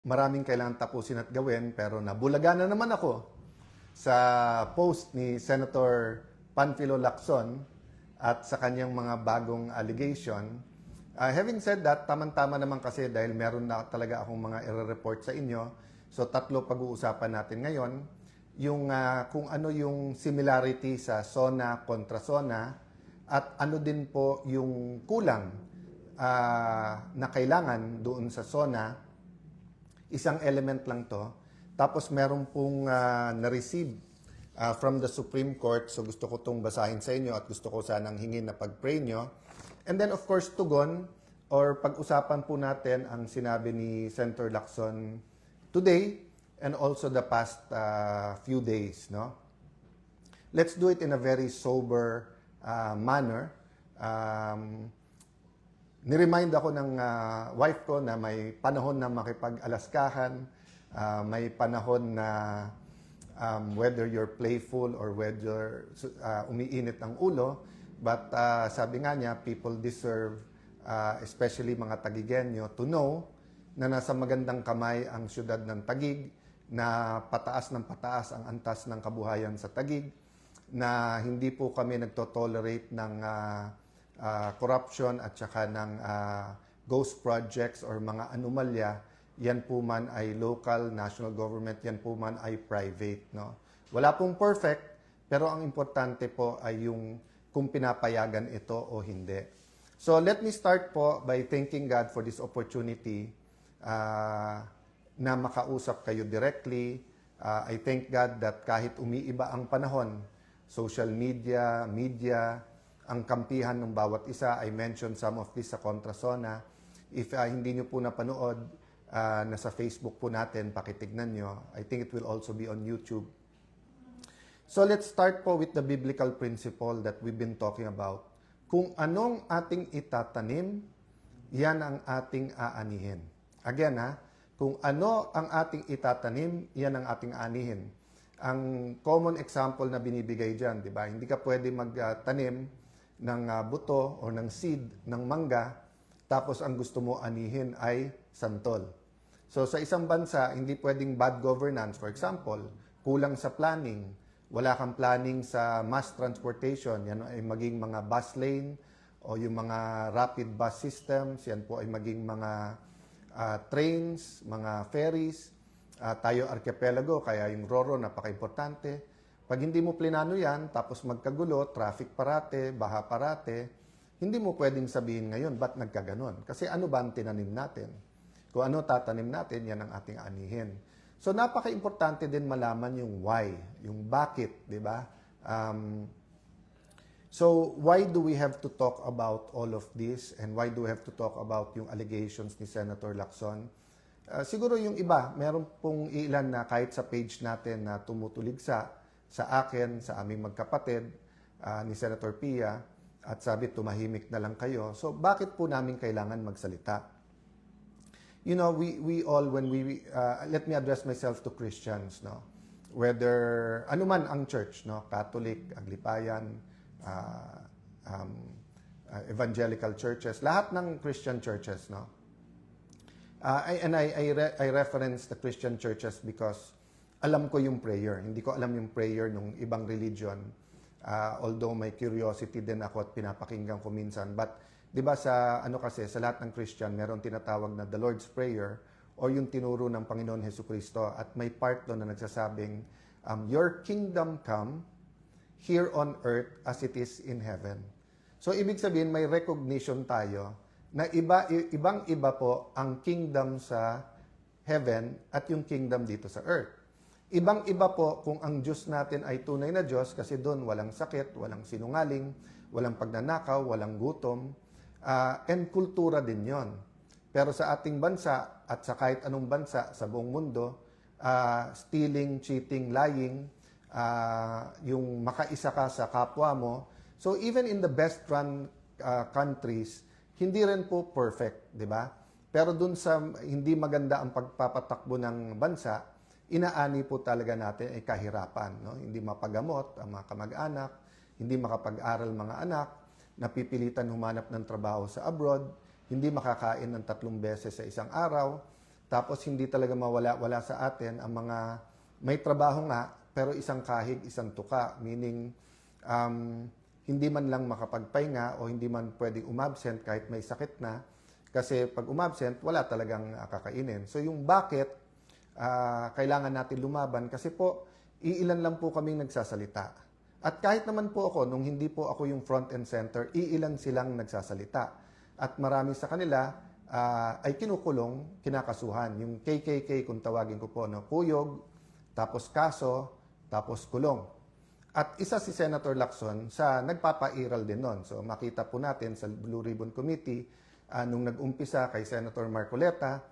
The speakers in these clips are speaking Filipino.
Maraming kailangan tapusin at gawin pero nabulaga na naman ako sa post ni Senator Panfilo Lacson at sa kanyang mga bagong allegation. Having said that, tamang-tama naman kasi dahil meron na talaga akong mga i-report sa inyo. So tatlo pag-uusapan natin ngayon. Yung kung ano yung similarity sa SONA kontra SONA at ano din po yung kulang na kailangan doon sa SONA. Isang element lang to. Tapos meron pong na-receive from the Supreme Court. So gusto ko itong basahin sa inyo at gusto ko sanang hingin na pag-pray nyo. And then of course, tugon or pag-usapan po natin ang sinabi ni Senator Lacson today and also the past few days. No? Let's do it in a very sober manner. Niremind ako ng wife ko na may panahon na makipag-alaskahan, may panahon na whether you're playful or whether umiinit ang ulo, but sabi nga niya, people deserve, especially mga Tagigenyo, to know na nasa magandang kamay ang siyudad ng Taguig, na pataas ng pataas ang antas ng kabuhayan sa Taguig, na hindi po kami nagtotolerate ng corruption at saka ng ghost projects or mga anomalya, yan po man ay local, national government, yan po man ay private. No? Wala pong perfect, pero ang importante po ay yung kung pinapayagan ito o hindi. So let me start po by thanking God for this opportunity na makausap kayo directly. I thank God that kahit umiiba ang panahon, social media, ang kampihan ng bawat isa. I mentioned some of this sa Kontra SONA. If hindi nyo po napanood, nasa Facebook po natin, pakitignan nyo. I think it will also be on YouTube. So let's start po with the biblical principle that we've been talking about. Kung anong ating itatanim, yan ang ating aanihin. Again kung ano ang ating itatanim, yan ang ating aanihin. Ang common example na binibigay dyan, di ba? Hindi ka pwede magtanim ng buto o ng seed ng mangga, tapos ang gusto mo anihin ay santol. So sa isang bansa, hindi pwedeng bad governance. For example, kulang sa planning, wala kang planning sa mass transportation, yan ay maging mga bus lane o yung mga rapid bus systems, yan po ay maging mga trains, mga ferries, tayo archipelago, kaya yung RoRo napaka-importante. Pag hindi mo plinano yan, tapos magkagulo, traffic parate, baha parate, hindi mo pwedeng sabihin ngayon, ba't nagkaganon? Kasi ano ba ang tinanim natin? Kung ano tatanim natin, yan ang ating anihin. So napaka-importante din malaman yung why, yung bakit, di ba? So why do we have to talk about all of this and why do we have to talk about yung allegations ni Senator Lacson? Siguro yung iba, meron pong ilan na kahit sa page natin na tumutuligsa sa akin, sa aming magkapatid, ni Senator Pia, at sabi, tumahimik na lang kayo. So, bakit po namin kailangan magsalita? You know, we all, when let me address myself to Christians, no? Whether, anuman ang church, no? Catholic, Aglipayan, evangelical churches, lahat ng Christian churches, no? I reference the Christian churches because alam ko yung prayer. Hindi ko alam yung prayer ng ibang religion. Although may curiosity din ako at pinapakinggan ko minsan. But, di ba sa lahat ng Christian, meron tinatawag na the Lord's Prayer o yung tinuro ng Panginoon Jesucristo. At may part doon na nagsasabing, your kingdom come here on earth as it is in heaven. So, ibig sabihin, may recognition tayo na ibang-iba po ang kingdom sa heaven at yung kingdom dito sa earth. Ibang-iba po kung ang Diyos natin ay tunay na Diyos kasi doon walang sakit, walang sinungaling, walang pagnanakaw, walang gutom, and kultura din yon. Pero sa ating bansa at sa kahit anong bansa sa buong mundo, stealing, cheating, lying, yung makaisa ka sa kapwa mo. So even in the best run countries, hindi rin po perfect, di ba? Pero doon sa hindi maganda ang pagpapatakbo ng bansa, inaani po talaga natin ay kahirapan. No? Hindi mapagamot ang mga kamag-anak, hindi makapag-aral mga anak, napipilitan humanap ng trabaho sa abroad, hindi makakain ng 3 beses sa isang araw, tapos hindi talaga mawala-wala sa atin ang mga may trabaho nga, pero isang kahig, isang tuka. Meaning, hindi man lang makapagpahinga o hindi man pwedeng umabsent kahit may sakit na. Kasi pag umabsent, wala talagang kakainin. So yung bakit kailangan natin lumaban? Kasi po, iilan lang po kaming nagsasalita. At kahit naman po ako, nung hindi po ako yung front and center, iilan silang nagsasalita. At marami sa kanila ay kinukulong, kinakasuhan. Yung KKK, kung tawagin ko po, no? Kuyog, tapos kaso, tapos kulong. At isa si Senator Lacson sa nagpapairal din nun. So makita po natin sa Blue Ribbon Committee, nung nag-umpisa kay Senator Marcoleta,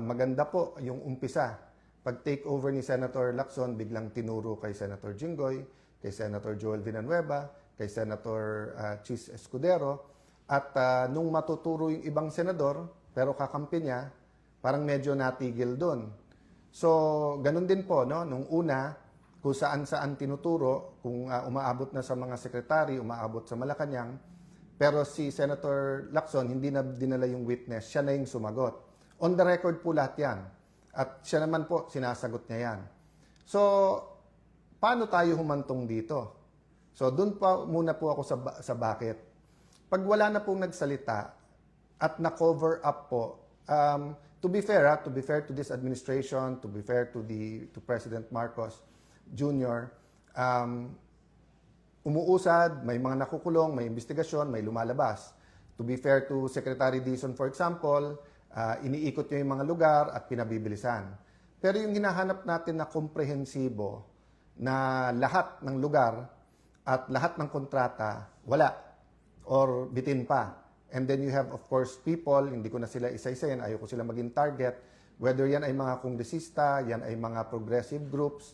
maganda po yung umpisa. Pag take over ni Senator Lacson, biglang tinuro kay Senator Jinggoy, kay Senator Joel Villanueva, kay Senator Chis Escudero. At nung matuturo yung ibang senador, pero kakampi niya, parang medyo natigil doon. So, ganun din po, no? Nung una, kung saan-saan tinuturo, kung umaabot na sa mga sekretary, umaabot sa Malacanang, pero si Senator Lacson, hindi na dinala yung witness, siya na yung sumagot. On the record po lahat yan. At siya naman po, sinasagot niya yan. So, paano tayo humantong dito? So, doon pa muna po ako sa bakit. Pag wala na pong nagsalita at na-cover up po, to be fair to this administration, to be fair to President Marcos Jr., umuusad, may mga nakukulong, may investigasyon, may lumalabas. To be fair to Secretary Dizon, for example, iniikot niya yung mga lugar at pinabibilisan. Pero yung hinahanap natin na komprehensibo na lahat ng lugar at lahat ng kontrata, wala. Or bitin pa. And then you have, of course, people, hindi ko na sila isa-isayin, ayoko sila maging target, whether yan ay mga kongresista, yan ay mga progressive groups,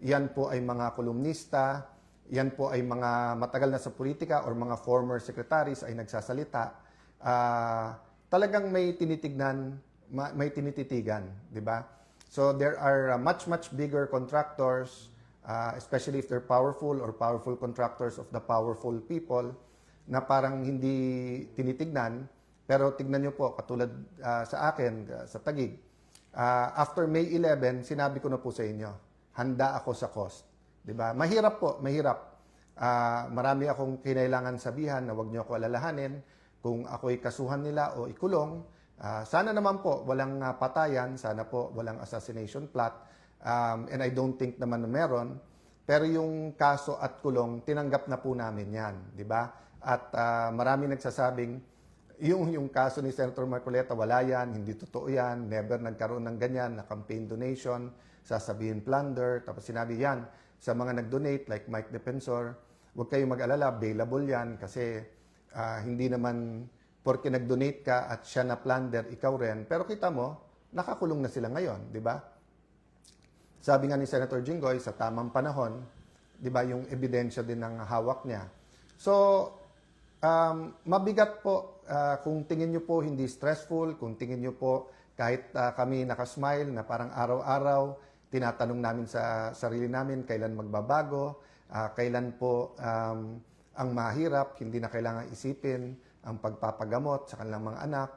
yan po ay mga kolumnista, yan po ay mga matagal na sa politika or mga former secretaries ay nagsasalita, talagang may tinitignan, may tinititigan, di ba? So there are much bigger contractors, especially if they're powerful or powerful contractors of the powerful people, na parang hindi tinitignan. Pero tignan nyo po, katulad sa akin, sa Taguig, after May 11, sinabi ko na po sa inyo, handa ako sa cost. Diba? Mahirap po, mahirap. Marami akong kinailangan sabihan na huwag nyo ako alalahanin kung ako'y kasuhan nila o ikulong. Sana naman po walang patayan, sana po walang assassination plot, and I don't think naman na meron. Pero yung kaso at kulong, tinanggap na po namin yan, di ba? At marami nagsasabing, yung kaso ni Senator Marcoleta, wala yan, hindi totoo yan, never nagkaroon ng ganyan, na campaign donation, sasabihin plunder, tapos sinabi yan, sa mga nag-donate, like Mike Defensor, huwag kayong mag-alala, bailable yan, kasi hindi naman, porque nag-donate ka at siya na plunder, ikaw rin, pero kita mo, nakakulong na sila ngayon, di ba? Sabi nga ni Senator Jinggoy, sa tamang panahon, di ba, yung ebidensya din ng hawak niya. So, mabigat po kung tingin nyo po hindi stressful, kung tingin nyo po kahit kami nakasmile na parang araw-araw, tinatanong namin sa sarili namin kailan magbabago, kailan po ang mahirap, hindi na kailangan isipin ang pagpapagamot sa kanilang mga anak,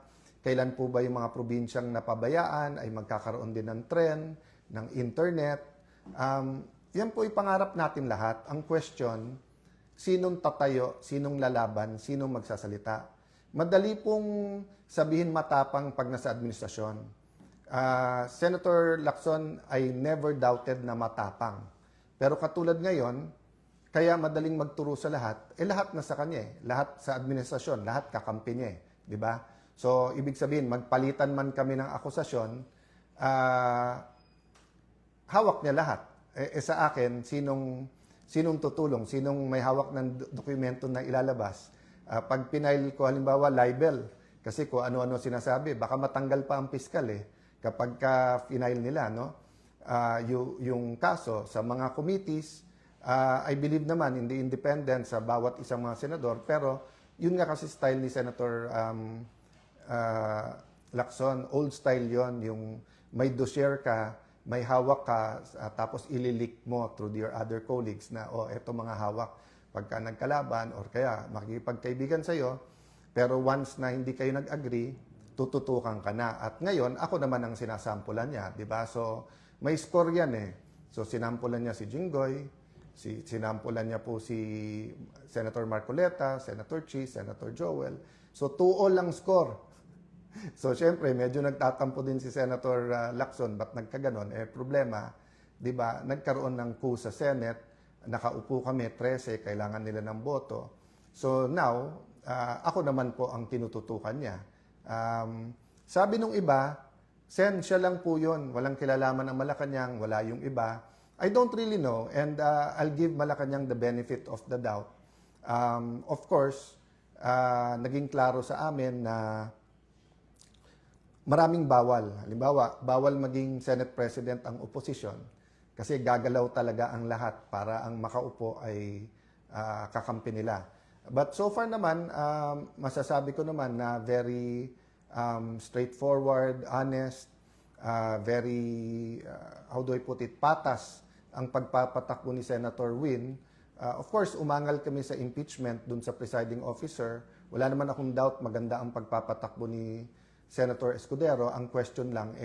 kailan po ba yung mga probinsyang napabayaan ay magkakaroon din ng tren, ng internet. Yan po ipangarap natin lahat. Ang question, sinong tatayo, sinong lalaban, sinong magsasalita. Madali pong sabihin matapang pag nasa administrasyon. Senator Lacson ay never doubted na matapang. Pero katulad ngayon, kaya madaling magturo sa lahat, lahat na sa kanya eh. Lahat sa administrasyon, lahat kakampi niya eh. Di ba? So, ibig sabihin, magpalitan man kami ng akusasyon, hawak niya lahat. Sa akin, sinong tutulong, sinong may hawak ng dokumento na ilalabas. Pag pinail ko halimbawa libel, kasi kung ano-ano sinasabi, baka matanggal pa ang piskal eh, kapag ka-final nila, no? Yung kaso sa mga committees, I believe naman in the independence sa bawat isang mga senador, pero yun nga kasi style ni Senator Lacson, old style yon, yung may dossier ka, may hawak ka, tapos ililik mo through your other colleagues na, eto mga hawak pagka nagkalaban or kaya makikipagkaibigan sa'yo, pero once na hindi kayo nag-agree, tututukan ka na. At ngayon, ako naman ang sinasampulan niya, di ba? So, may score yan eh. So, sinampulan niya si Jinggoy, sinampulan niya po si Senator Marcoleta, Senator Chis, Senator Joel. So, 2-all lang score. So, syempre, medyo nagtatampo din si Senator Lacson. Ba't nagkaganon? Problema, di ba? Nagkaroon ng coup sa Senate, nakaupo kami, 13, kailangan nila ng boto. So, now, ako naman po ang tinututukan niya. Sabi nung iba, Sen, siya lang po yun. Walang kilalaman ang Malacanang, wala yung iba. I don't really know, and I'll give Malacanang the benefit of the doubt. Of course, naging klaro sa amin na maraming bawal. Halimbawa, bawal maging Senate President ang oposisyon kasi gagalaw talaga ang lahat para ang makaupo ay kakampi nila. But so far naman, masasabi ko naman na very straightforward, honest, very, how do I put it, patas ang pagpapatakbo ni Senator Win. Of course, umangal kami sa impeachment dun sa presiding officer. Wala naman akong doubt maganda ang pagpapatakbo ni Senator Escudero. Ang question lang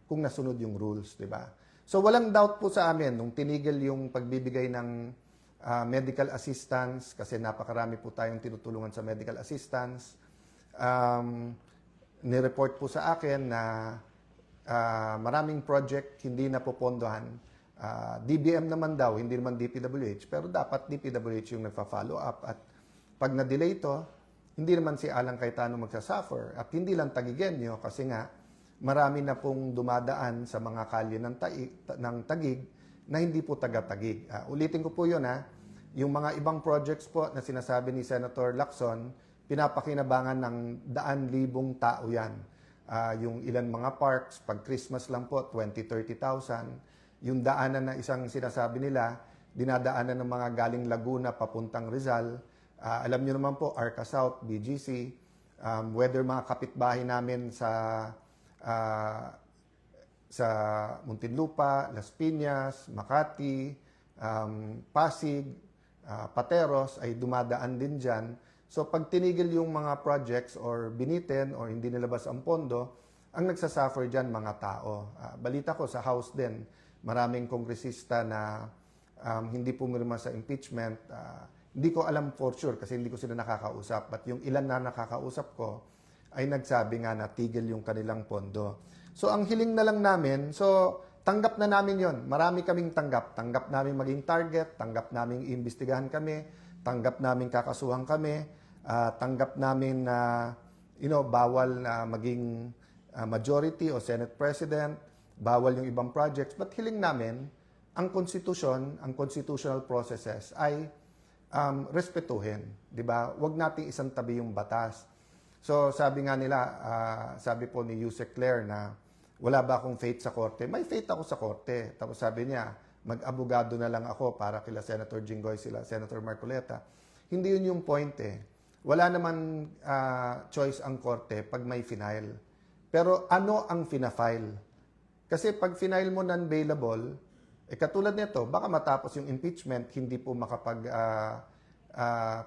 kung nasunod yung rules, di ba? So walang doubt po sa amin nung tinigil yung pagbibigay ng medical assistance kasi napakarami po tayong tinutulungan sa medical assistance. Nireport po sa akin na maraming project hindi na popondohan. DBM naman daw, hindi naman DPWH, pero dapat DPWH yung nagfa-follow up. At pag na-delay ito, hindi naman si Alan Cayetano magsasuffer. At hindi lang Tagigenyo kasi nga marami na pong dumadaan sa mga kalye ng Taguig na hindi po taga-Taguig. Ulitin ko po yun yung mga ibang projects po na sinasabi ni Senator Lacson, pinapakinabangan ng daan-libong tao yan. Yung ilan mga parks, pag Christmas lang po, 20-30,000. Yung daanan na isang sinasabi nila, dinadaanan ng mga galing Laguna papuntang Rizal. Alam nyo naman po, Arca South, BGC, whether mga kapitbahay namin sa Muntinlupa, Las Piñas, Makati, Pasig, Pateros ay dumadaan din dyan. So pag tinigil yung mga projects or binitin or hindi nilabas ang pondo, ang nagsasuffer dyan mga tao. Balita ko sa House din, maraming kongresista na hindi pumirma sa impeachment. Hindi ko alam for sure kasi hindi ko sila nakakausap. But yung ilan na nakakausap ko ay nagsabi nga na tigil yung kanilang pondo. So ang hiling na lang namin, so tanggap na namin yon. Marami kaming tanggap. Tanggap namin maging target, tanggap namin iimbestigahan kami, tanggap namin kakasuhan kami, tanggap namin na bawal na maging majority o Senate President, bawal yung ibang projects. But hiling namin, ang konstitusyon, ang constitutional processes ay respetuhin. Diba? Huwag nating isang tabi yung batas. So sabi nga nila, sabi po ni Yusek Claire na wala ba akong faith sa korte? May faith ako sa korte. Tapos sabi niya, mag-abogado na lang ako para kila Senator Jinggoy, sila Senator Marcoleta. Hindi yun yung point Wala naman choice ang korte pag may final. Pero ano ang fina-file? Kasi pag final mo non-bailable, katulad nito, baka matapos yung impeachment, hindi po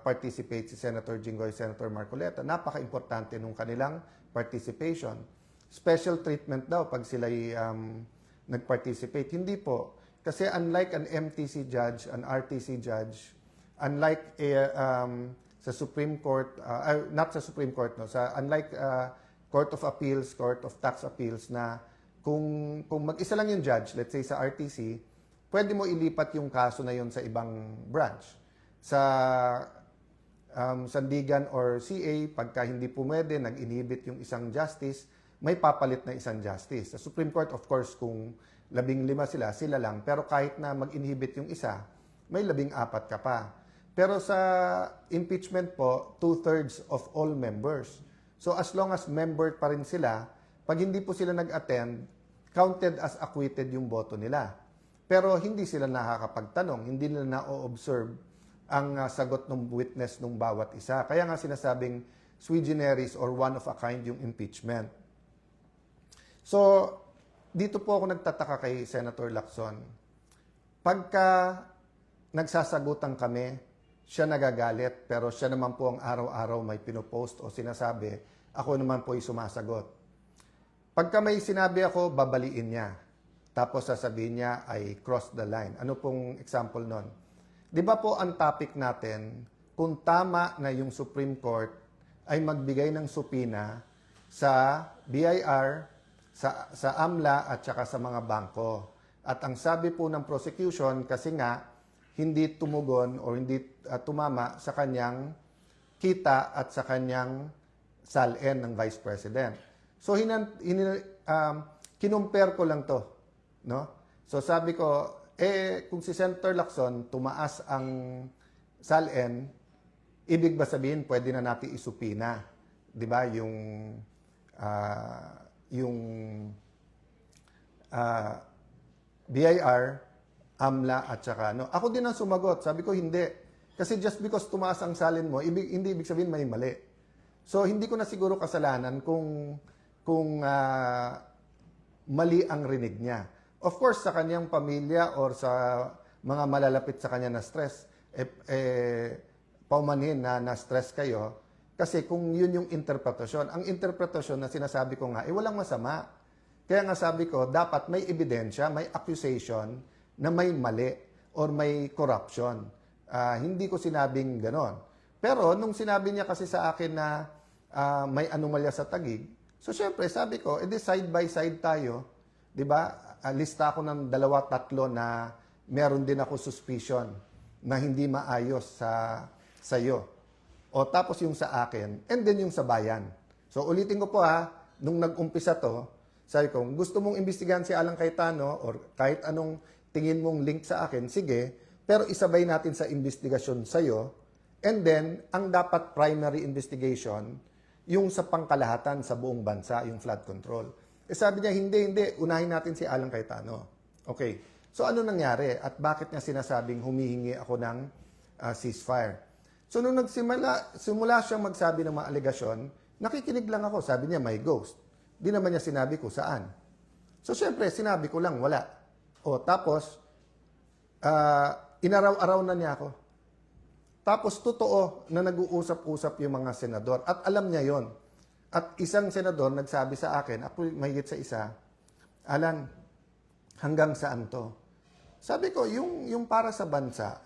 participate si Senator Jinggoy, Senator Marcoleta. Napaka-importante nung kanilang participation. Special treatment daw pag sila'y nag-participate. Hindi po. Kasi unlike an MTC judge, an RTC judge, unlike sa Supreme Court, not sa Supreme Court, no, unlike Court of Appeals, Court of Tax Appeals na kung mag-isa lang yung judge, let's say sa RTC, pwede mo ilipat yung kaso na yun sa ibang branch. Sa Sandigan or CA, pagka hindi pumwede, nag-inhibit yung isang justice, may papalit na isang justice. Sa Supreme Court, of course, kung 15 sila lang. Pero kahit na mag-inhibit yung isa, may 14 ka pa. Pero sa impeachment po, 2/3 of all members. So as long as member pa rin sila, pag hindi po sila nag-attend, counted as acquitted yung boto nila. Pero hindi sila nakakapagtanong, hindi nila na-observe ang sagot ng witness ng bawat isa. Kaya nga sinasabing sui generis or one of a kind yung impeachment. So, dito po ako nagtataka kay Senator Lacson. Pagka nagsasagutan kami, siya nagagalit, pero siya naman po ang araw-araw may pinopost o sinasabi ako naman po ay sumasagot. Pagka may sinabi ako, babaliin niya. Tapos sasabihin niya ay cross the line. Ano pong example nun? Di ba po ang topic natin, kung tama na yung Supreme Court ay magbigay ng supina sa BIR, sa AMLA at saka sa mga bangko. At ang sabi po ng prosecution, kasi nga hindi tumugon o hindi tumama sa kanyang kita at sa kanyang SALN ng Vice President. So, kinumpare ko lang to. No? So, sabi ko, kung si Senator Lacson tumaas ang SALN, ibig ba sabihin pwede na natin isupina? 'Di ba? Yung BIR, AMLA at saka no. Ako din ang sumagot. Sabi ko hindi. Kasi just because tumaas ang SALN mo, hindi ibig sabihin may mali. So hindi ko na siguro kasalanan kung mali ang rinig niya. Of course, sa kanyang pamilya or sa mga malalapit sa kanya na stress, paumanhin na na-stress kayo. Kasi kung yun yung interpretasyon, ang interpretasyon na sinasabi ko nga, walang masama. Kaya nga sabi ko, dapat may ebidensya, may accusation na may mali or may corruption. Hindi ko sinabing ganon. Pero nung sinabi niya kasi sa akin na may anomalya sa Taguig, so syempre sabi ko, edi side by side tayo. 'Di ba? Lista ako ng 2-3 na meron din ako suspicion na hindi maayos sa iyo. O tapos yung sa akin, and then yung sa bayan. So ulitin ko po nung nag-umpisa to, sabi ko, gusto mong imbestigahan si Alan Cayetano or kahit anong tingin mong link sa akin, sige, pero isabay natin sa investigasyon sa iyo. And then, ang dapat primary investigation, yung sa pangkalahatan sa buong bansa, yung flood control. Sabi niya, hindi, unahin natin si Alan Cayetano. Okay, so ano nangyari at bakit niya sinasabing humihingi ako ng ceasefire? So nung simula siyang magsabi ng mga alegasyon, nakikinig lang ako. Sabi niya, may ghost. Di naman niya sinabi ko saan. So syempre, sinabi ko lang, wala. O tapos, inaraw-araw na niya ako. Tapos totoo na nag-uusap-usap yung mga senador at alam niya yon. At isang senador nagsabi sa akin, ako mahigit sa isa, Alan, hanggang saan to? Sabi ko, yung para sa bansa,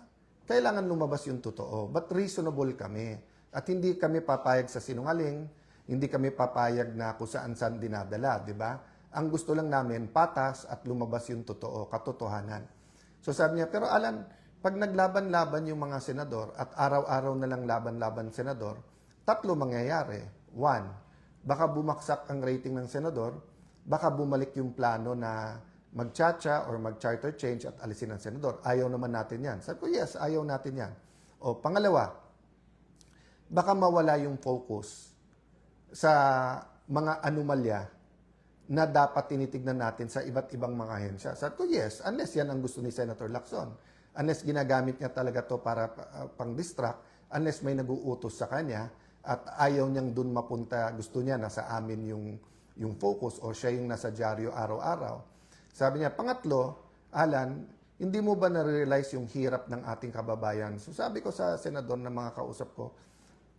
kailangan lumabas yung totoo. But reasonable kami. At hindi kami papayag sa sinungaling, hindi kami papayag na kung saan-saan dinadala, di ba? Ang gusto lang namin, patas at lumabas yung totoo, katotohanan. So sabi niya, pero Alan, pag naglaban-laban yung mga senador at araw-araw na lang laban-laban senador, 3 mangyayari. 1, baka bumaksak ang rating ng senador, baka bumalik yung plano na mag-chacha or mag-charter change at alisin ng senador. Ayaw naman natin yan. Sabi ko, yes, ayaw natin yan. O pangalawa, baka mawala yung focus sa mga anomalya na dapat tinitignan natin sa iba't ibang mga ahensya. Sabi ko, yes, unless yan ang gusto ni Senator Lacson. Unless ginagamit niya talaga to para pang-distract, unless may nag-uutos sa kanya at ayaw niyang dun mapunta, gusto niya nasa amin yung focus o siya yung nasa dyaryo araw-araw. Sabi niya, pangatlo, Alan, hindi mo ba na-realize yung hirap ng ating kababayan? So sabi ko sa senador na mga kausap ko,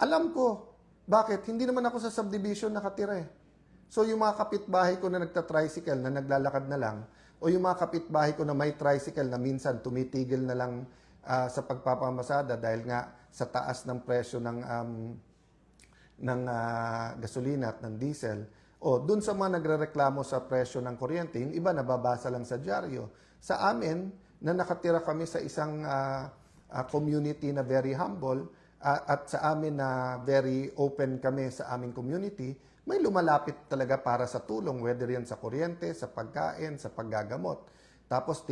alam ko, bakit? Hindi naman ako sa subdivision nakatira eh. So yung mga kapitbahay ko na nagta-tricycle, na naglalakad na lang, o yung mga kapitbahay ko na may tricycle na minsan tumitigil na lang sa pagpapamasada dahil nga sa taas ng presyo ng gasolina at ng diesel, o dun sa mga nagrereklamo sa presyo ng kuryente, yung iba nababasa lang sa dyaryo. Sa amin, na nakatira kami sa isang community na very humble, at sa amin na very open kami sa aming community, may lumalapit talaga para sa tulong, whether yan sa kuryente, sa pagkain, sa paggagamot. Tapos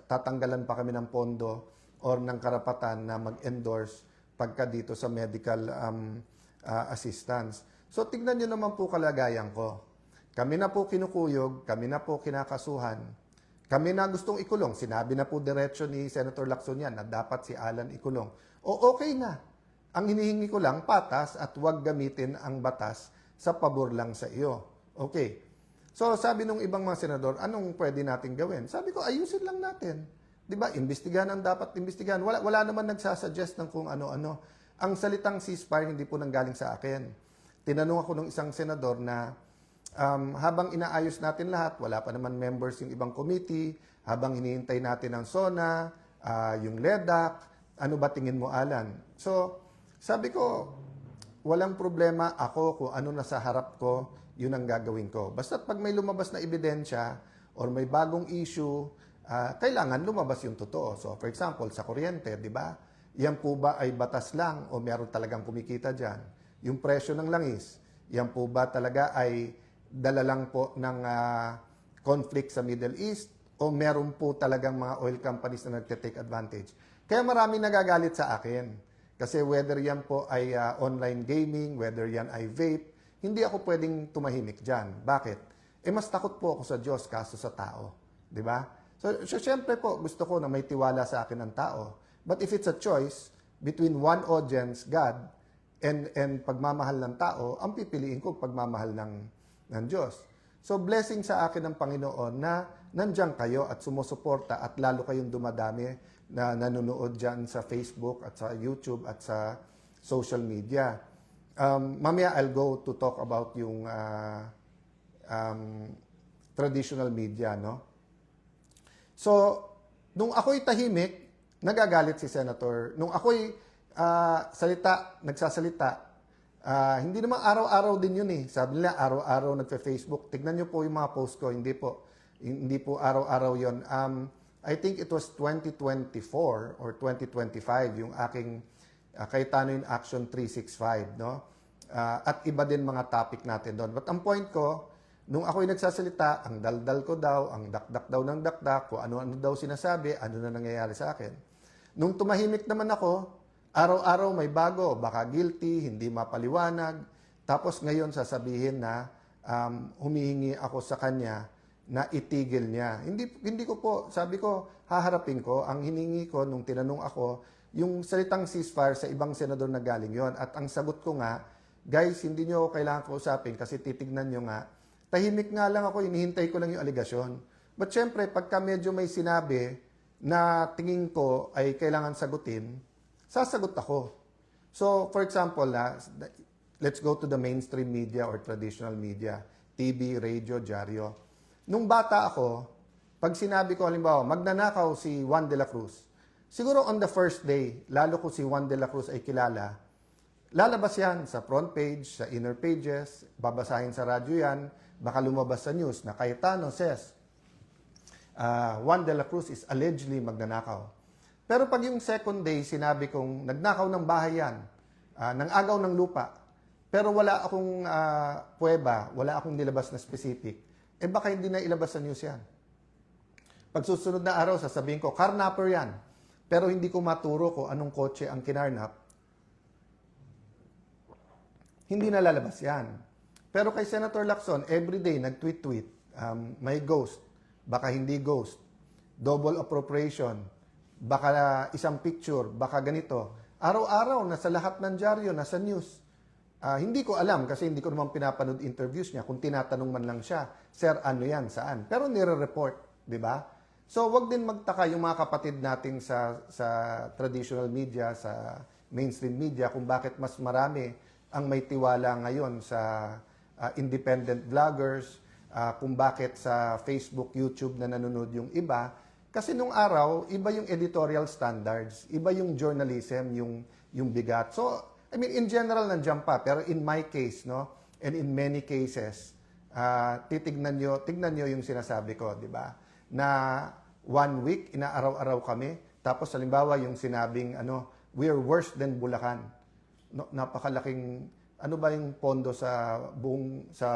tatanggalan pa kami ng pondo or ng karapatan na mag-endorse pagka dito sa medical assistance. So tignan nyo naman po kalagayan ko. Kami na po kinukuyog, kami na po kinakasuhan, kami na gustong ikulong. Sinabi na po diretso ni Senator Lacson yan na dapat si Alan ikulong. O okay na. Ang hinihingi ko lang, patas at huwag gamitin ang batas sa pabor lang sa iyo. Okay. So sabi nung ibang mga senador, anong pwede natin gawin? Sabi ko, ayusin lang natin. 'Di ba? Imbestigahan ang dapat imbestigahan. Wala naman nagsasuggest ng kung ano-ano. Ang salitang ceasefire hindi po nanggaling sa akin. tinanong ako ng isang senador na habang inaayos natin lahat, wala pa naman members yung ibang committee, habang hinihintay natin ang SONA, yung LEDAC, ano ba tingin mo, Alan? So, sabi ko, walang problema ako kung ano nasa harap ko, yun ang gagawin ko. Basta pag may lumabas na ebidensya or may bagong issue, kailangan lumabas yung totoo. So, for example, sa kuryente, di ba? Yan po ba ay batas lang o meron talagang kumikita dyan? Yung presyo ng langis, yan po ba talaga ay dala lang po ng conflict sa Middle East o meron po talagang mga oil companies na nagte-take advantage? Kaya marami nagagalit sa akin. Kasi whether yan po ay online gaming, whether yan ay vape, hindi ako pwedeng tumahimik dyan. Bakit? Mas takot po ako sa Diyos kaso sa tao. Di ba? So syempre po, gusto ko na may tiwala sa akin ng tao. But if it's a choice between one audience, God, and pagmamahal ng tao, ang pipiliin ko pagmamahal ng Diyos. So blessing sa akin ng Panginoon na nandiyan kayo at sumusuporta at lalo kayong dumadami na nanonood dyan sa Facebook at sa YouTube at sa social media. Mamaya I'll go to talk about yung traditional media, no? So, nung ako'y tahimik, nagagalit si Senator. Nung ako'y nagsasalita, hindi naman araw-araw din yun eh. Sabi nila, araw-araw nagfe-Facebook. Tignan nyo po yung mga post ko. Hindi po araw-araw yun. I think it was 2024 or 2025 yung aking Cayetano in Action 365, no? At iba din mga topic natin doon. But ang point ko, nung ako'y nagsasalita, ang daldal ko daw, ang dakdak daw ng dakdak, kung ano-ano daw sinasabi, ano na nangyayari sa akin. Nung tumahimik naman ako, araw-araw may bago, baka guilty, hindi mapaliwanag. Tapos ngayon sasabihin na humihingi ako sa kanya na itigil niya. Hindi ko po, sabi ko, haharapin ko. Ang hiningi ko nung tinanong ako, yung salitang ceasefire sa ibang senador na galing yon. At ang sagot ko nga, guys, hindi nyo kailangan kausapin kasi titignan nyo nga. Tahimik nga lang ako, inihintay ko lang yung aligasyon. But syempre, pagka medyo may sinabi na tingin ko ay kailangan sagutin, sasagot ako. So, for example, let's go to the mainstream media or traditional media, TV, radio, dyaryo. Nung bata ako, pag sinabi ko, halimbawa, magnanakaw si Juan de la Cruz, siguro on the first day, lalo ko si Juan de la Cruz ay kilala, lalabas yan sa front page, sa inner pages, babasahin sa radyo yan, baka lumabas sa news na Cayetano says, Juan de la Cruz is allegedly magnanakaw. Pero pag yung second day, sinabi kong nagnakaw ng bahay yan, ng agaw ng lupa, pero wala akong puweba, wala akong nilabas na specific, baka hindi na ilabas sa news yan. Pag susunod na araw, sasabihin ko, carnapper yan. Pero hindi ko maturo ko anong kotse ang kinarnap, hindi na lalabas yan. Pero kay Senator Lacson, everyday nag-tweet-tweet, may ghost, baka hindi ghost, double appropriation, baka isang picture, baka ganito. Araw-araw, nasa lahat ng dyaryo, nasa news. Hindi ko alam kasi hindi ko naman pinapanood interviews niya kung tinatanong man lang siya, Sir, ano yan, saan? Pero nire-report, di ba? So, wag din magtaka yung mga kapatid nating sa traditional media, sa mainstream media, kung bakit mas marami ang may tiwala ngayon sa independent vloggers, kung bakit sa Facebook, YouTube na nanonood yung iba. Kasi nung araw, iba yung editorial standards, iba yung journalism, yung bigat. So, I mean, in general, nandiyan pa. Pero in my case, no, and in many cases, tignan nyo yung sinasabi ko, di ba? Na 1 week, inaaraw-araw kami. Tapos, halimbawa, yung sinabing, we're worse than Bulacan. No, napakalaking, ano ba yung pondo sa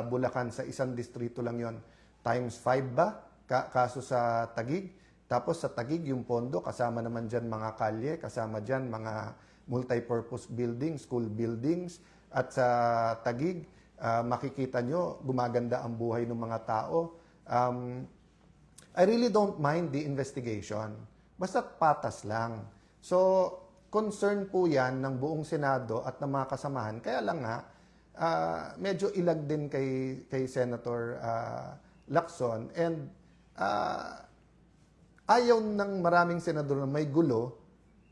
Bulacan, sa isang distrito lang yon, times 5 ba? Kaso sa Taguig. Tapos sa Taguig, yung pondo, kasama naman dyan mga kalye, kasama dyan mga multi-purpose buildings, school buildings. At sa Taguig, makikita nyo, gumaganda ang buhay ng mga tao. I really don't mind the investigation. Basta patas lang. So, concern po yan ng buong Senado at ng mga kasamahan. Kaya lang nga, medyo ilag din kay Senator Lacson. And ayaw ng maraming senador na may gulo.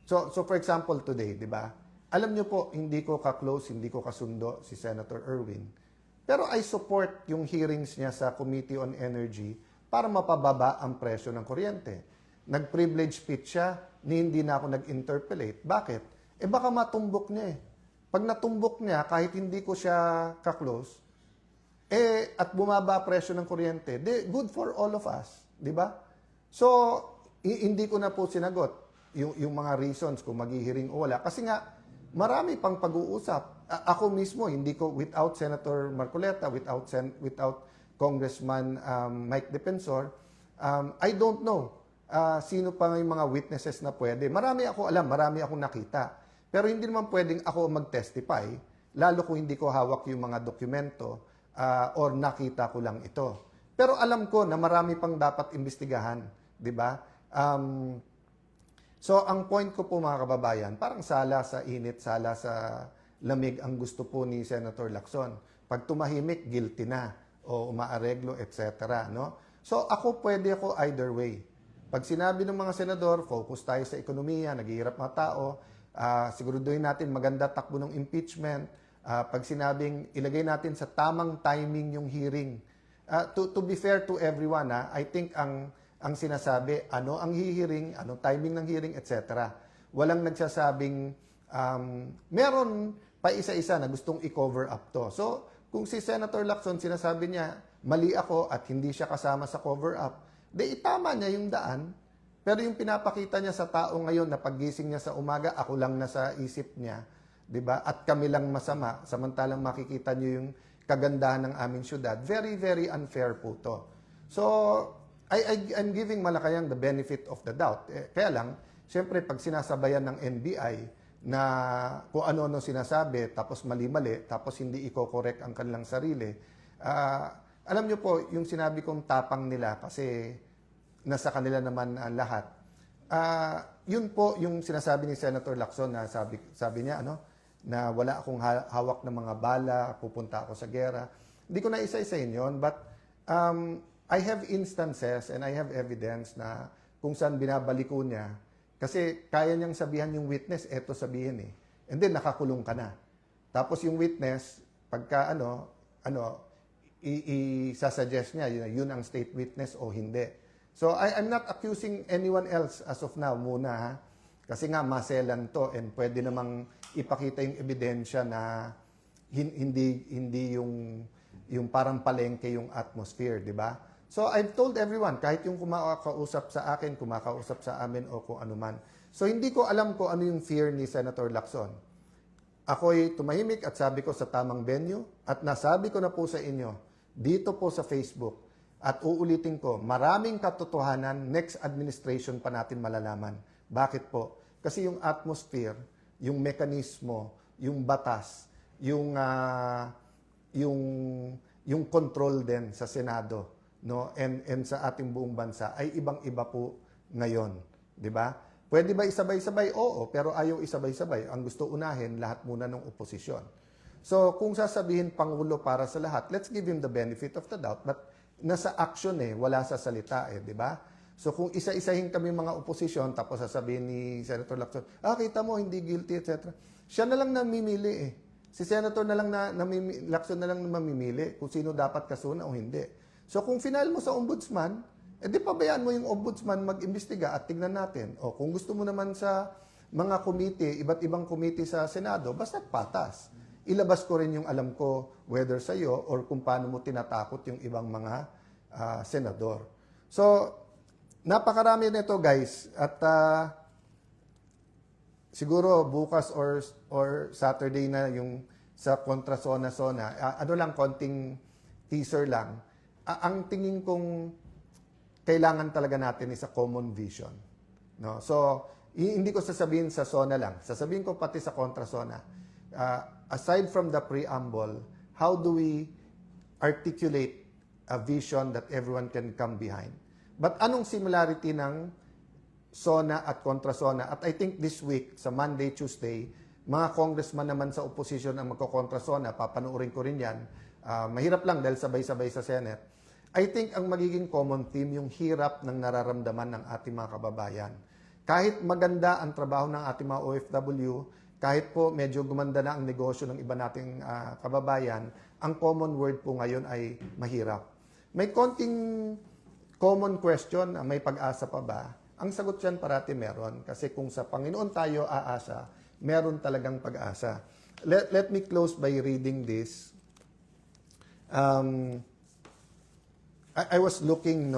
So for example, today, di ba? alam niyo po, hindi ko ka-close, hindi ko kasundo si Senator Erwin. Pero I support yung hearings niya sa Committee on Energy para mapababa ang presyo ng kuryente. Nag-privilege speech siya, ni hindi na ako nag-interpellate. Bakit? Baka matumbok niya eh. Pag natumbok niya, kahit hindi ko siya ka-close, at bumaba presyo ng kuryente, good for all of us. Di ba? So, hindi ko na po sinagot yung mga reasons kung maghihiring o wala. Kasi nga, marami pang pag-uusap. Ako mismo, hindi ko, without Senator Marcoleta, without Congressman Mike Defensor, I don't know sino pa yung mga witnesses na pwede. Marami ako alam, marami akong nakita. Pero hindi naman pwedeng ako mag-testify, lalo kung hindi ko hawak yung mga dokumento or nakita ko lang ito. Pero alam ko na marami pang dapat imbestigahan, di ba? So, ang point ko po mga kababayan, parang sala sa init, sala sa lamig ang gusto po ni Senator Lacson. Pag tumahimik, guilty na o umaareglo, etc. No? So, pwede ako either way. Pag sinabi ng mga senador, focus tayo sa ekonomiya, naghihirap mga tao, siguraduhin natin maganda takbo ng impeachment. Pag sinabing ilagay natin sa tamang timing yung hearing. To be fair to everyone, I think ang sinasabi, ano ang hihiring, ano timing ng hearing, etc. Walang nagsasabing, meron pa isa-isa na gustong i-cover up to. So, kung si Senator Lacson sinasabi niya, mali ako at hindi siya kasama sa cover up, itama niya yung daan. Pero yung pinapakita niya sa tao ngayon na paggising niya sa umaga, ako lang nasa isip niya, 'di ba? At kami lang masama, samantalang makikita niyo yung kagandahan ng aming syudad. Very, very unfair po to. So, I'm giving Malacanang the benefit of the doubt. Kaya lang, siyempre, pag sinasabayan ng NBI na kung ano-ano sinasabi, tapos mali-mali, tapos hindi i-correct ang kanilang sarili, alam niyo po, yung sinabi kong tapang nila kasi nasa kanila naman ang lahat. Yun po yung sinasabi ni Senator Lacson na sabi niya, na wala akong hawak ng mga bala, pupunta ako sa gera. Hindi ko na isa-isahin yun, but I have instances and I have evidence na kung saan binabaliko niya. Kasi kaya niyang sabihan yung witness, eto sabihin eh. And then nakakulong ka na. Tapos yung witness, pagka isasuggest niya, yun ang state witness o hindi. So I'm not accusing anyone else as of now muna ha. Kasi nga maselan to and pwede namang ipakita yung ebidensya na hindi yung parang palengke yung atmosphere, di ba? So I've told everyone, kahit yung kumakausap sa akin, kumakausap sa amin o kung ano man. So hindi ko alam kung ano yung fear ni Senator Lacson. Ako'y tumahimik at sabi ko sa tamang venue at nasabi ko na po sa inyo dito po sa Facebook at uulitin ko, maraming katotohanan next administration pa natin malalaman. Bakit po? Kasi yung atmosphere, yung mekanismo, yung batas, yung control din sa Senado, no, and sa ating buong bansa ay ibang-iba po ngayon, 'di ba? Pwede ba isabay-sabay? Oo, pero ayaw isabay-sabay. Ang gusto unahin lahat muna ng oposisyon. So, kung sasabihin Pangulo para sa lahat, let's give him the benefit of the doubt, but nasa action wala sa salita 'di ba? So kung isa-isahin kami mga oposisyon tapos sasabihin ni Senator Lacson, kita mo hindi guilty etc. Siya na lang namimili Si Senator na lang Lacson na lang na mamimili kung sino dapat kasuna o hindi. So kung final mo sa ombudsman, di pabayaan mo yung ombudsman mag-imbestiga at tignan natin. O kung gusto mo naman sa mga committee, iba't ibang committee sa Senado, basta't patas. Ilabas ko rin yung alam ko whether sa iyo or kung paano mo tinatakot yung ibang mga senador. So, napakarami nito guys at siguro bukas or Saturday na yung sa kontra zona-zona. Konting teaser lang. Ang tingin kong kailangan talaga natin is a common vision. No? So, hindi ko sasabihin sa zona lang. Sasabihin ko pati sa kontra zona. Aside from the preamble, how do we articulate a vision that everyone can come behind? But anong similarity ng SONA at kontra-SONA? At I think this week, sa Monday, Tuesday, mga congressman naman sa opposition ang magko-kontra-SONA, papanoorin ko rin yan. Mahirap lang dahil sabay-sabay sa Senate. I think ang magiging common theme, yung hirap ng nararamdaman ng ating mga kababayan. Kahit maganda ang trabaho ng ating mga OFW, kahit po medyo gumanda na ang negosyo ng iba nating kababayan, ang common word po ngayon ay mahirap. May konting common question, may pag-asa pa ba? Ang sagot dyan parati meron. Kasi kung sa Panginoon tayo aasa, meron talagang pag-asa. Let me close by reading this. I was looking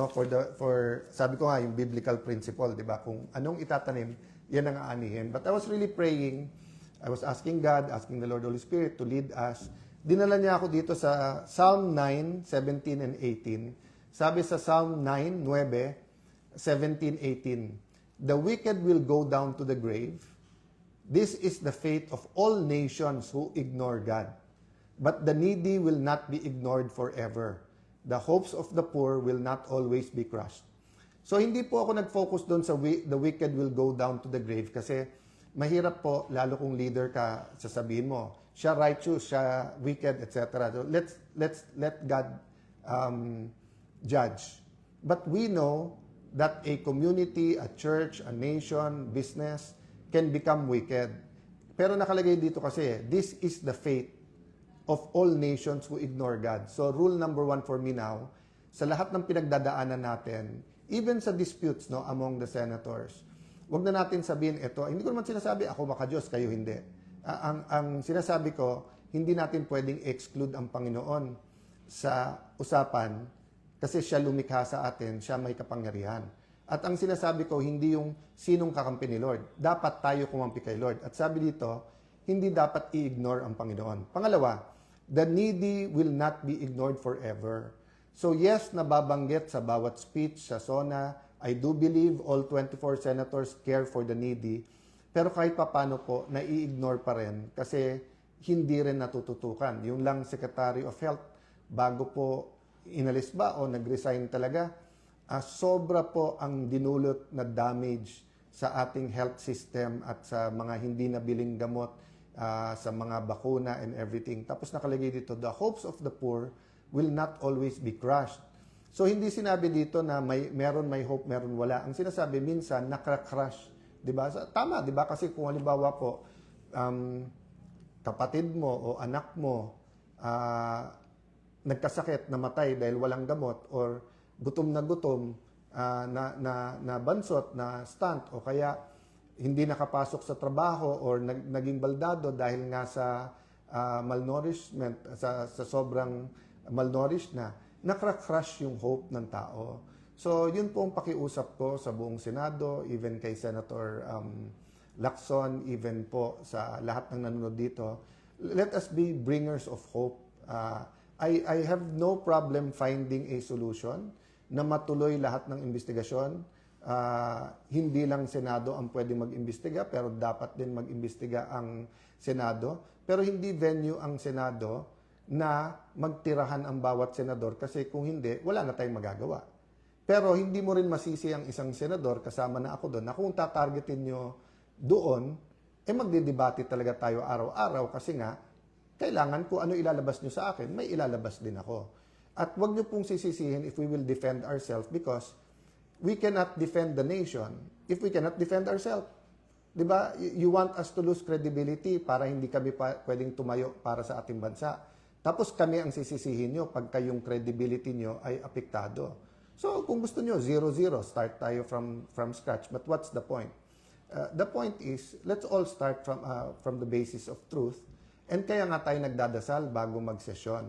for sabi ko nga yung biblical principle, 'di ba? Kung anong itatanim, yan ang aanihin. But I was really praying. I was asking God, asking the Lord Holy Spirit to lead us. Dinala niya ako dito sa Psalm 9, 17 and 18. Sabi sa Psalm 9, 9, 17, 18, "The wicked will go down to the grave. This is the fate of all nations who ignore God. But the needy will not be ignored forever. The hopes of the poor will not always be crushed." So hindi po ako nag-focus doon sa the wicked will go down to the grave kasi mahirap po, lalo kung leader ka, sasabihin mo, siya righteous, siya wicked, etc. So let God judge. But we know that a community, a church, a nation, business can become wicked. Pero nakalagay dito kasi, this is the fate of all nations who ignore God. So rule number 1 for me now, sa lahat ng pinagdadaanan natin, even sa disputes among the senators, wag na natin sabihin ito, hindi ko naman sinasabi ako maka-Diyos, kayo hindi. Ang sinasabi ko, hindi natin pwedeng exclude ang Panginoon sa usapan kasi siya lumikha sa atin, siya may kapangyarihan. At ang sinasabi ko, hindi yung sinong kakampi ni Lord. Dapat tayo kumampi kay Lord. At sabi dito, hindi dapat i-ignore ang Panginoon. Pangalawa, the needy will not be ignored forever. So yes, nababanggit sa bawat speech, sa SONA, I do believe all 24 senators care for the needy. Pero kahit papano po, nai-ignore pa rin kasi hindi rin natututukan. Yung lang Secretary of Health, bago po inalis ba o nag-resign talaga, sobra po ang dinulot na damage sa ating health system at sa mga hindi nabiling gamot, sa mga bakuna and everything. Tapos nakalagay dito, the hopes of the poor will not always be crushed. So hindi sinabi dito na meron may hope, meron wala. Ang sinasabi minsan nakra-crush, 'di ba? Tama, 'di ba? Kasi kung halimbawa po kapatid mo o anak mo nagkasakit, namatay dahil walang gamot or gutom na bansot, na stunt o kaya hindi nakapasok sa trabaho or naging baldado dahil nga sa malnourishment, sa sobrang malnourished na, nakra-crush yung hope ng tao. So, yun po ang pakiusap ko sa buong Senado, even kay Senator Lacson, even po sa lahat ng nanonood dito. Let us be bringers of hope. I have no problem finding a solution na matuloy lahat ng investigasyon. Hindi lang Senado ang pwede mag-imbestiga, pero dapat din mag-imbestiga ang Senado. Pero hindi venue ang Senado na magtirahan ang bawat senador kasi kung hindi, wala na tayong magagawa. Pero hindi mo rin masisi ang isang senador, kasama na ako doon, na kung tatargetin nyo doon, magdidebate talaga tayo araw-araw kasi nga, kailangan kung ano ilalabas nyo sa akin, may ilalabas din ako. At wag nyo pong sisisihin if we will defend ourselves because we cannot defend the nation if we cannot defend ourselves. Diba? You want us to lose credibility para hindi kami pwedeng tumayo para sa ating bansa. Tapos kami ang sisisihin nyo pagka yung credibility nyo ay apektado. So kung gusto nyo, 0-0, start tayo from scratch. But what's the point? The point is, let's all start from the basis of truth. And kaya nga tayo nagdadasal bago magsesyon.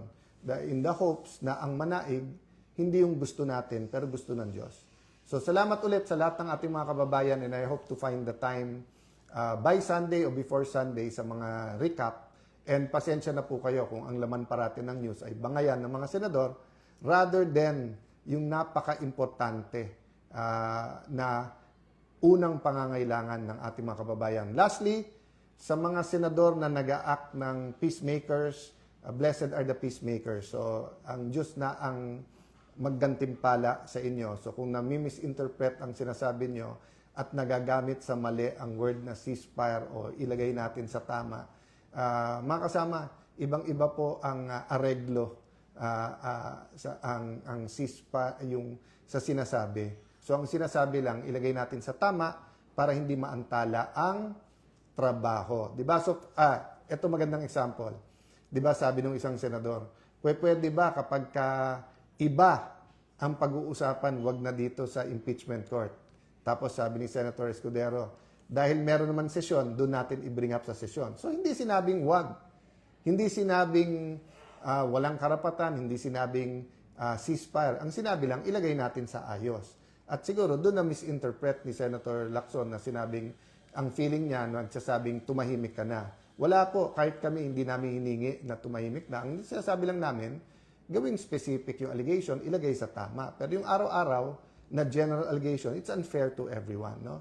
In the hopes na ang manaig, hindi yung gusto natin, pero gusto ng Diyos. So salamat ulit sa lahat ng ating mga kababayan and I hope to find the time by Sunday o before Sunday sa mga recap. And pasensya na po kayo kung ang laman parati ng news ay bangayan ng mga senador rather than yung napaka-importante na unang pangangailangan ng ating mga kababayan. Lastly, sa mga senador na nag-a-act ng peacemakers, blessed are the peacemakers. So, ang Diyos na ang maggantimpala sa inyo. So, kung nami-misinterpret ang sinasabi nyo at nagagamit sa mali ang word na ceasefire o ilagay natin sa tama, mga kasama, ibang-iba po ang areglo ang ceasefire yung sa sinasabi. So, ang sinasabi lang, ilagay natin sa tama para hindi maantala ang trabaho. Di ba? So, ito magandang example. Di ba sabi ng isang senador, pwede ba kapag iba ang pag-uusapan, wag na dito sa impeachment court. Tapos sabi ni Senator Escudero, dahil meron naman sesyon, doon natin i-bring up sa sesyon. So hindi sinabing wag. Hindi sinabing walang karapatan, hindi sinabing ceasefire. Ang sinabi lang, ilagay natin sa ayos. At siguro doon na misinterpret ni Senator Lacson na sinabing, ang feeling niya, nagsasabing tumahimik ka na. Wala po, kahit kami hindi namin hiningi na tumahimik na. Ang sinasabi lang namin, gawing specific yung allegation, ilagay sa tama. Pero yung araw-araw na general allegation, it's unfair to everyone. No?